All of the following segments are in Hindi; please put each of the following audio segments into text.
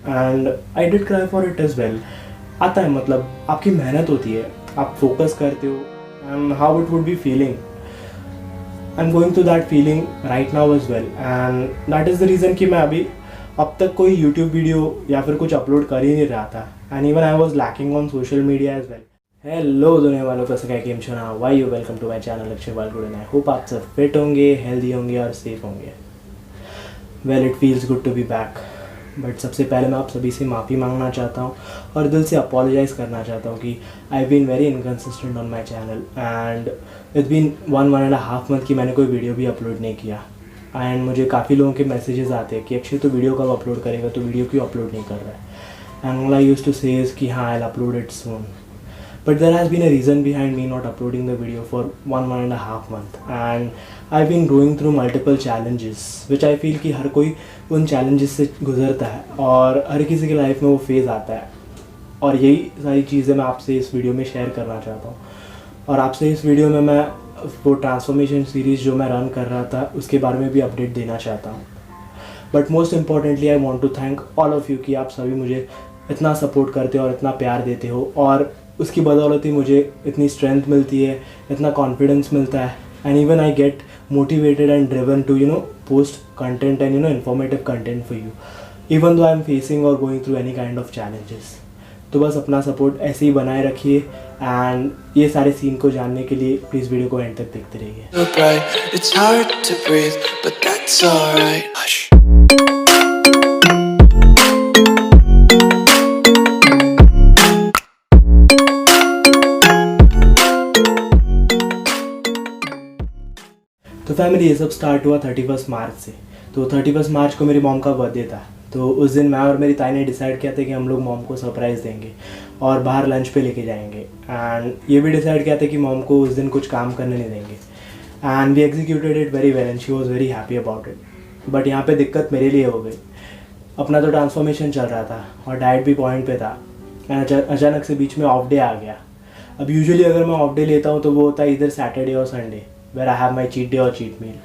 And I did cry for it as well. आता है, मतलब आपकी मेहनत होती है, आप फोकस करते हो, and how it would be feeling. I am going through that feeling right now as well, and that is the reason कि मैं अभी अब तक कोई यूट्यूब वीडियो या फिर कुछ अपलोड कर ही नहीं रहा था, and even I was lacking on social media as well. Hello दुनिया वालों, कैसे क्या गेम शो ना वाई यू welcome to my channel Akshay वालगुड, एंड आई होप आप सब फिट होंगे, हेल्दी होंगे और सेफ होंगे। Well, it feels good to be back, but सबसे पहले मैं आप सभी से माफ़ी मांगना चाहता हूँ और दिल से अपोलोजाइज़ करना चाहता हूँ कि I been very inconsistent on my channel, and it's been 1.5 month की मैंने कोई वीडियो भी अपलोड नहीं किया। एंड मुझे काफ़ी लोगों के मैसेजेस आते हैं कि अक्षय तो वीडियो कब अपलोड करेगा, तो वीडियो क्यों अपलोड नहीं कर रहा है। एंड आई यूज्ड टू से कि हाँ, I will upload it soon, but there has been a reason behind me not uploading the video for 1.5 month, and I've been going through multiple challenges which I feel कि हर कोई उन challenges से गुजरता है और हर किसी की लाइफ में वो फेज़ आता है, और यही सारी चीज़ें मैं आपसे इस वीडियो में शेयर करना चाहता हूँ। और आपसे इस वीडियो में मैं वो ट्रांसफॉर्मेशन सीरीज़ जो मैं रन कर रहा था उसके बारे में भी अपडेट देना चाहता हूँ। But most importantly I want to thank all of you कि आप सभी मुझे इतना सपोर्ट करते हो और इतना प्यार देते हो, और उसकी बदौलत ही मुझे इतनी स्ट्रेंथ मिलती है, इतना कॉन्फिडेंस मिलता है, and even I get motivated and driven to post content and informative content for you, even though I am facing और going through any kind of challenges. तो बस अपना सपोर्ट ऐसे ही बनाए रखिए, एंड ये सारे सीन को जानने के लिए प्लीज़ वीडियो को एंड तक देखते रहिए। तो फैमिली, ये सब स्टार्ट हुआ 31 मार्च से। तो 31 मार्च को मेरी मॉम का बर्थडे था, तो उस दिन मैं और मेरी ताई ने डिसाइड किया था कि हम लोग मॉम को सरप्राइज़ देंगे और बाहर लंच पे लेके जाएंगे, एंड ये भी डिसाइड किया था कि मॉम को उस दिन कुछ काम करने नहीं देंगे, and we executed it very well and she was very happy about it. But यहाँ पे दिक्कत मेरे लिए हो गई। अपना तो ट्रांसफॉर्मेशन चल रहा था और डाइट भी पॉइंट पे था, एंड अचानक से बीच में ऑफ डे आ गया। अब यूजुअली अगर मैं ऑफ डे लेता हूँ तो वो होता है इधर सैटरडे और Sunday, where I have my cheat day or cheat meal,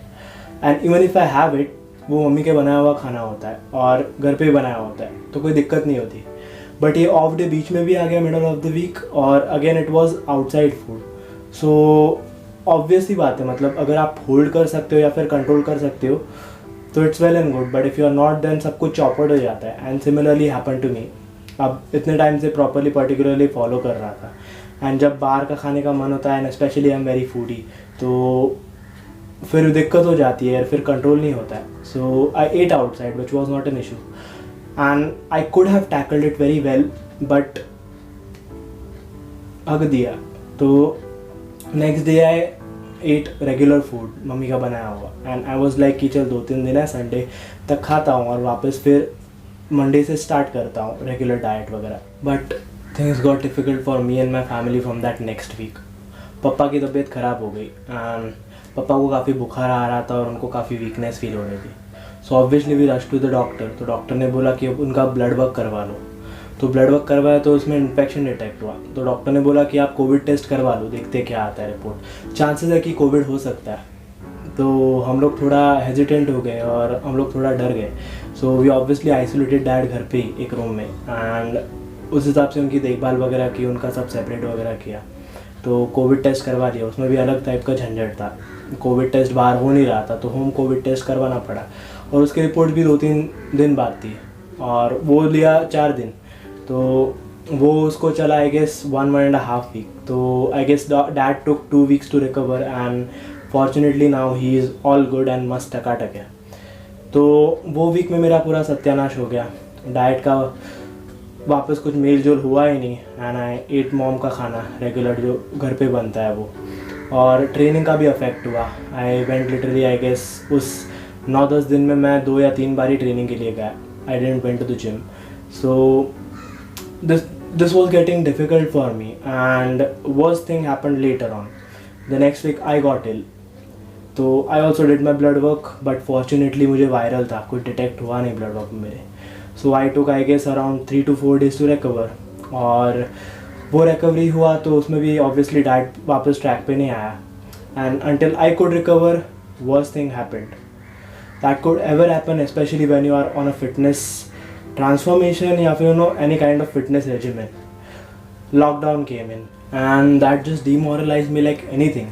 and even if I have it, वो मम्मी के बनाया हुआ खाना होता है और घर पे भी बनाया होता है, तो कोई दिक्कत नहीं होती। बट ये ऑफ डे बीच में भी आ गया, मिडल ऑफ द वीक, और again it was outside food. So obvious ही बात है, मतलब अगर आप होल्ड कर सकते हो या फिर कंट्रोल कर सकते हो तो it's well and good, but if you are not then सब कुछ चॉपवर्ड हो जाता है। And similarly happen to me. अब इतने टाइम से प्रॉपरली पर्टिकुलरली फॉलो कर रहा था, एंड जब बाहर का खाने का मन होता है, and specially I am very foodie, तो फिर दिक्कत हो जाती है, फिर कंट्रोल नहीं होता है। So I ate outside which was not an issue, and I could have tackled it very well, but हक दिया। तो next day I ate regular food mummy का बनाया हुआ, एंड आई वॉज लाइक कि चल 2-3 दिन है, संडे तक खाता हूँ और वापस फिर मंडे से स्टार्ट करता हूँ रेगुलर डाइट वगैरह। But things got difficult for me and my family from that next week. पापा की तबीयत ख़राब हो गई, एंड पापा को काफ़ी बुखार आ रहा था और उनको काफ़ी वीकनेस फील हो रही थी। So obviously we rush to the doctor. तो डॉक्टर ने बोला कि अब उनका ब्लड वर्क करवा लो। तो ब्लड वर्क करवाया तो उसमें इन्फेक्शन डिटेक्ट हुआ, तो डॉक्टर ने बोला कि आप कोविड टेस्ट करवा लो, देखते क्या आता है रिपोर्ट, चांसेस है कि कोविड हो सकता है। तो हम लोग थोड़ा हेजिटेंट हो गए और हम लोग थोड़ा डर गए। So we obviously isolated dad घर पे ही एक रूम में, एंड उस हिसाब से उनकी देखभाल वगैरह की, उनका सब सेपरेट वगैरह किया। तो कोविड टेस्ट करवा लिया, उसमें भी अलग टाइप का झंझट था। कोविड टेस्ट बाहर हो नहीं रहा था, तो होम कोविड टेस्ट करवाना पड़ा, और उसकी रिपोर्ट भी 2-3 दिन बाद थी, और वो लिया 4 दिन। तो वो उसको चला आई गेस 1.5 वीक। तो I guess dad took 2 weeks to recover, and fortunately now he is all good and मस्त टकाटक है। तो वो वीक में मेरा पूरा सत्यानाश हो गया, डाइट का वापस कुछ मेल जोल हुआ ही नहीं, एंड आई एट मॉम का खाना रेगुलर जो घर पे बनता है वो, और ट्रेनिंग का भी अफेक्ट हुआ। I went literally I guess उस 9-10 दिन में मैं 2 या 3 बार ही ट्रेनिंग के लिए गया। I didn't went to the gym. सो this was getting difficult for me, and worst thing happened later on. The next week I got ill. तो I also did my blood work, but fortunately मुझे वायरल था, कुछ डिटेक्ट हुआ नहीं ब्लड वर्क में मेरे। So I took I guess around 3 to 4 days to recover, और वो रिकवरी हुआ तो उसमें भी ऑब्वियसली डाइट वापस ट्रैक पे नहीं आया, and until I could recover, worst thing happened. That could ever happen, especially when you are on a fitness transformation या फिर any kind of fitness regimen. Lockdown came in and that just demoralized me like anything.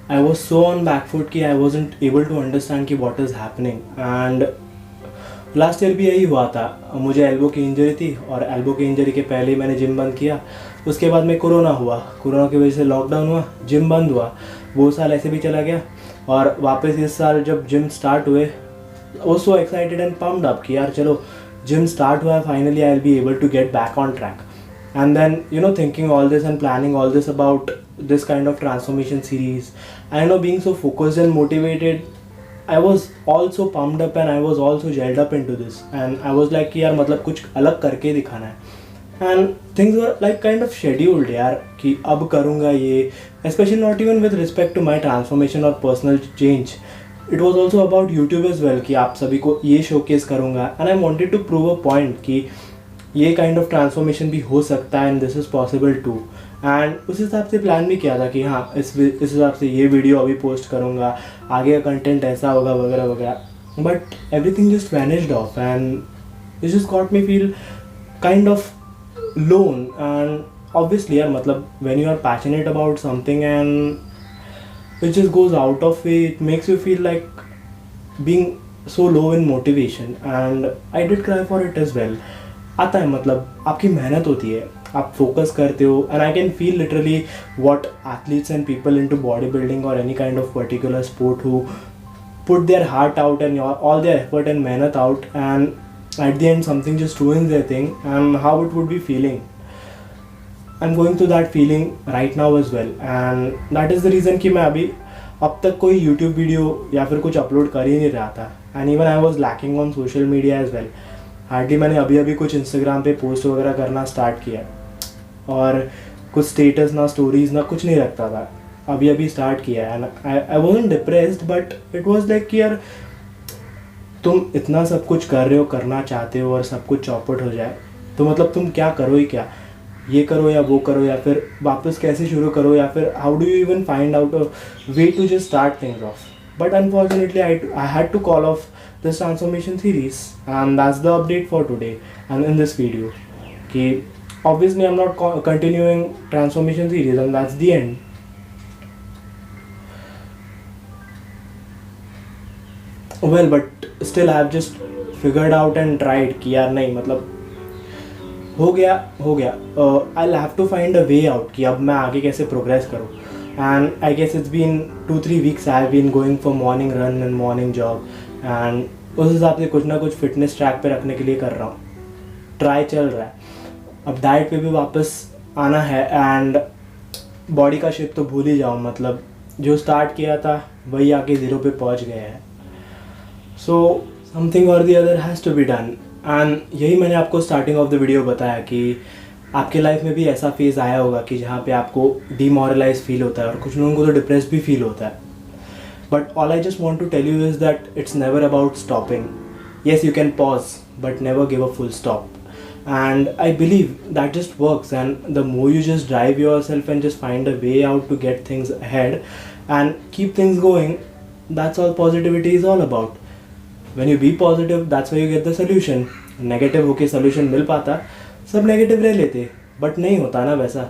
I was so on back foot कि I wasn't able to understand कि what is happening. And last year भी यही हुआ था. मुझे एल्बो की इंजरी थी और एल्बो की इंजरी के पहले ही मैंने जिम बंद किया. उसके बाद में कोरोना हुआ, कोरोना की वजह से लॉकडाउन हुआ, जिम बंद हुआ. वो साल ऐसे भी चला गया और वापस इस साल जब जिम स्टार्ट हुए, was so excited and pumped up कि यार चलो जिम स्टार्ट हुआ है, finally I will be able to get back on track. And then thinking all this and planning all this about this kind of transformation series, I know being so focused and motivated, I was also pumped up and I was also gelled up into this, and I was like कि यार मतलब कुछ अलग करके दिखाना है. And things were like kind of scheduled यार कि अब करूँगा ये, especially not even with respect to my transformation or personal change. It was also about YouTube as well कि आप सभी को ये showcase करूँगा, and I wanted to prove a point कि ये काइंड ऑफ ट्रांसफॉर्मेशन भी हो सकता है and this is possible too. And उस हिसाब से प्लान भी किया था कि हाँ इस हिसाब से ये वीडियो अभी पोस्ट करूँगा, आगे का कंटेंट ऐसा होगा वगैरह वगैरह. But everything just vanished off and it just got me feel kind of lone. And obviously यार मतलब when you are passionate about something and it just goes out of way, it makes you feel like being so low in motivation. And I did cry for it as well. आता है मतलब आपकी मेहनत होती है, आप फोकस करते हो, and I can feel literally what athletes and people into body building और any kind of particular sport who put their heart out and all their effort and मेहनत out, and at the end something just ruins their thing, and how it would be feeling. I'm going through that feeling right now as well, and that is the reason कि मैं अभी अब तक कोई यूट्यूब वीडियो या फिर कुछ अपलोड कर ही नहीं रहा था. And even I was lacking on social media as well. Hardly मैंने अभी कुछ इंस्टाग्राम पे पोस्ट वगैरह करना स्टार्ट किया और कुछ स्टेटस ना स्टोरीज ना कुछ नहीं रखता था, अभी स्टार्ट किया है. I wasn't depressed but it was like कि यार तुम इतना सब कुछ कर रहे हो, करना चाहते हो और सब कुछ चौपट हो जाए तो मतलब तुम क्या करो ही क्या, ये करो या वो करो या फिर वापस कैसे शुरू करो या फिर how do you even find out a way to just start things off. But unfortunately I had to call off this transformation series, and that's the update for today and in this video कि obviously I'm not continuing transformation series and that's the end. Well, but still I have just figured out and tried कि यार नहीं मतलब हो गया. I'll have to find a way out कि अब मैं आगे कैसे progress करूँ. And I guess it's been 2-3 weeks I have been going for morning run and morning jog, and उस हिसाब से कुछ ना कुछ फिटनेस ट्रैक पे रखने के लिए कर रहा हूँ. ट्राई चल रहा है. अब डाइट पे भी वापस आना है एंड बॉडी का शेप तो भूल ही जाऊँ, मतलब जो स्टार्ट किया था वही आके 0 पे पहुँच गया है. सो समथिंग और the other has to be done, and यही मैंने आपको स्टार्टिंग ऑफ द वीडियो बताया कि आपके लाइफ में भी ऐसा फेज़ आया होगा कि जहाँ पे आपको डीमोरलाइज फील होता है और कुछ लोगों को तो डिप्रेस भी फील होता है. But all I just want to tell you is that it's never about stopping. Yes you can pause but never give a full stop, and I believe that just works. And the more you just drive yourself and just find a way out to get things ahead and keep things going, that's all positivity is all about. When you be positive that's why you get the solution. Negative होके सोल्यूशन मिल पाता, सब नेगेटिव रह लेते, बट नहीं होता ना वैसा.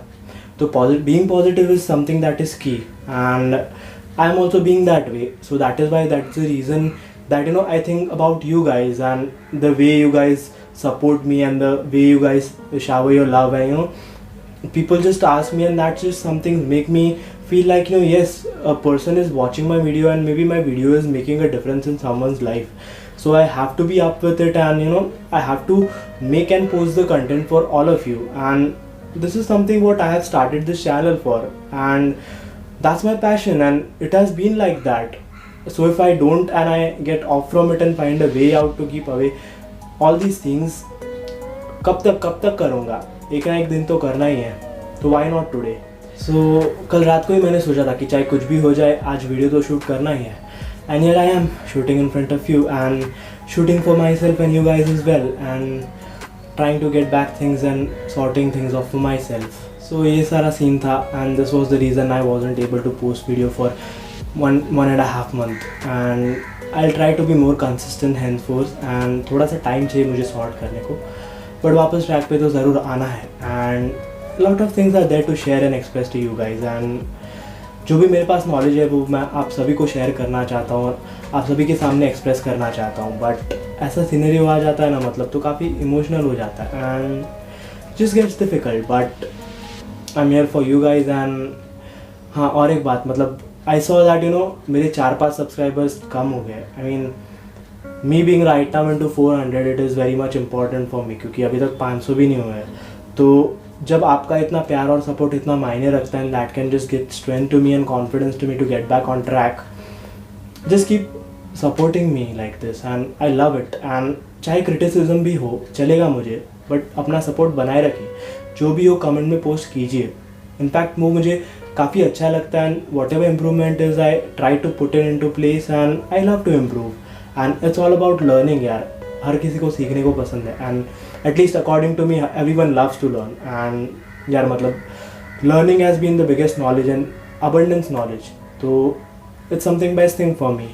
तो being positive is something that is key, and I am also being that way. So that is why that's the reason that I think about you guys and the way you guys support me and the way you guys shower your love, and people just ask me, and that's just something make me feel like yes, a person is watching my video and maybe my video is making a difference in someone's life. So I have to be up with it, and I have to make and post the content for all of you, and this is something what I have started this channel for, and that's my passion, and it has been like that. So if I don't and I get off from it and find a way out to keep away all these things, कब तक करूँगा, एक ना एक दिन तो करना ही है, तो why not today? So कल रात को ही मैंने सोचा था कि चाहे कुछ भी हो जाए आज वीडियो तो शूट करना ही है, and here I am shooting in front of you and shooting for myself and you guys as well, and trying to get back things and sorting things off for myself. So ये सारा सीन था, and this was the reason I wasn't able to post video for one and a half month, and I try to be more consistent hand force and थोड़ा सा टाइम चाहिए मुझे सॉर्ट करने को, बट वापस ट्रैक पे तो ज़रूर आना है। And lot of things are there to share and express to you guys, and जो भी मेरे पास नॉलेज है वो मैं आप सभी को शेयर करना चाहता हूँ और आप सभी के सामने एक्सप्रेस करना चाहता हूँ। बट ऐसा सिनेरियो आ जाता है ना, मतलब तो काफ़ी इमोशनल हो जाता है and just gets difficult, but I am here for you guys. And हाँ, और एक बात, मतलब आई सॉ दैट मेरे 4-5 सब्सक्राइबर्स कम हो गए। I mean me being right now into 400 it is very much important for me, क्योंकि अभी तक 500 भी नहीं हुए हैं। तो जब आपका इतना प्यार और सपोर्ट इतना मायने रखता है, that can just give strength to me and confidence to me to get back on track. Just keep supporting me like this and I love it. And चाहे क्रिटिसिज्म भी हो चलेगा मुझे, बट अपना सपोर्ट बनाए रखिए। जो भी हो कमेंट में पोस्ट कीजिए। इनफैक्ट वो मुझे काफ़ी अच्छा लगता है and whatever improvement is I try to put into place and I love to improve and it's all about learning यार। हर किसी को सीखने को पसंद है and at least according to me everyone loves to learn. And यार मतलब learning has been the biggest knowledge and abundance knowledge, तो it's something best thing for me.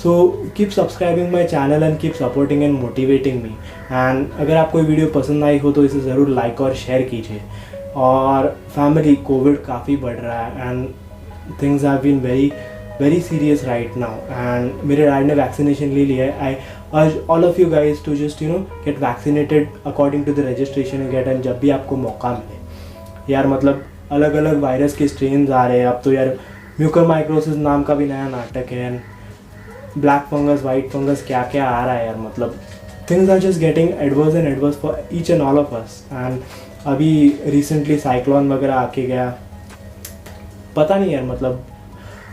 So keep subscribing my channel and keep supporting and motivating me. And अगर आपको वीडियो पसंद आई हो तो इसे ज़रूर लाइक और शेयर कीजिए। और फैमिली, कोविड काफ़ी बढ़ रहा है and things have been very serious right now and मेरे डैड ने वैक्सीनेशन ले लिया है। I urge all of you guys to just get vaccinated according to the registration you get, and जब भी आपको मौका मिले। यार मतलब अलग अलग वायरस के स्ट्रेन आ रहे हैं अब तो यार। म्यूकोरमाइकोसिस नाम का भी नया नाटक है and black fungus, white fungus, क्या क्या आ रहा है यार। मतलब things are just getting adverse and adverse for each and all of us. And अभी रिसेंटली साइक्लोन वगैरह आके गया, पता नहीं यार मतलब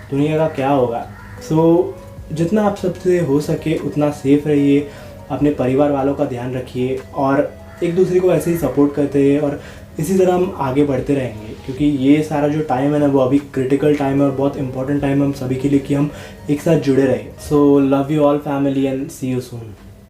दुनिया का क्या होगा। सो जितना आप सबसे हो सके उतना सेफ रहिए, अपने परिवार वालों का ध्यान रखिए और एक दूसरे को ऐसे ही सपोर्ट करते रहिए और इसी तरह हम आगे बढ़ते रहेंगे, क्योंकि ये सारा जो टाइम है ना वो अभी क्रिटिकल टाइम है और बहुत इंपॉर्टेंट टाइम है हम सभी के लिए कि हम एक साथ जुड़े रहे। So love you all family and see you soon.